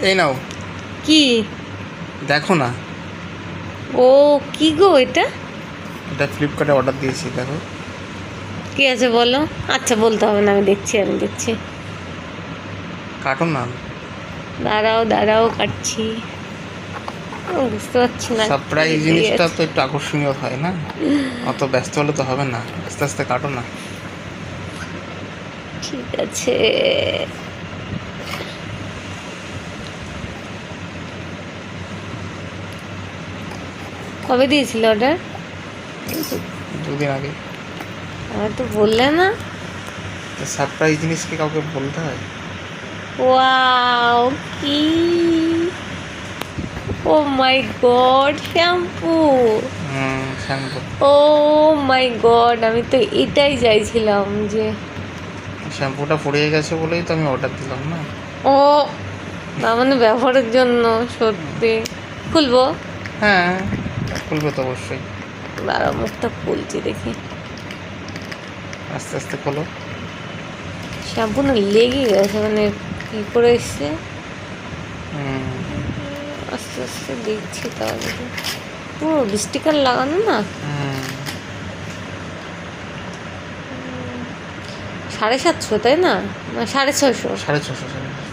এই নাও, কি? দেখো না, ও কি গো এটা? এটা ফ্লিপকার্টে অর্ডার দিয়েছি, দেখো। কি আছে বলো? আচ্ছা বলতে হবে না, আমি দেখছি কাটো না। দাঁড়াও দাঁড়াও কাটছি। বুঝতে পারছি না সারপ্রাইজ কি জিনিসটা আছে। তো একটু আকর্ষণীয় হয় না? অত ব্যস্ত হলে তো হবে না, আস্তে আস্তে কাটো না। ঠিক আছে। কবে দিয়েছিল অর্ডার? দুদিন আগে। আমার তো বললে না। সারপ্রাইজ জিনিসকে কাউকে বলতে হয়? ওয়াও কি! ও মাই গড, শ্যাম্পু! শ্যাম্পু। ও মাই গড, আমি তো এটাই চাইছিলাম যে। শ্যাম্পুটা ফুরিয়ে গেছে বলেই তো আমি অর্ডার দিলাম না। ও তার মানে ব্যবহারের জন্য। সত্যি খুলবো? হ্যাঁ, খুলবে তো অবশ্যই। দাঁড়া, মুখটা খুলছি দেখি। আস্তে আস্তে খোলো। শ্যাম্পু না লেগে গেছে, মানে কি করে এসছে। আস্তে আস্তে দেখছি তাহলে। পুরো স্টিকার লাগানো না। 750, তাই না? 650। 650।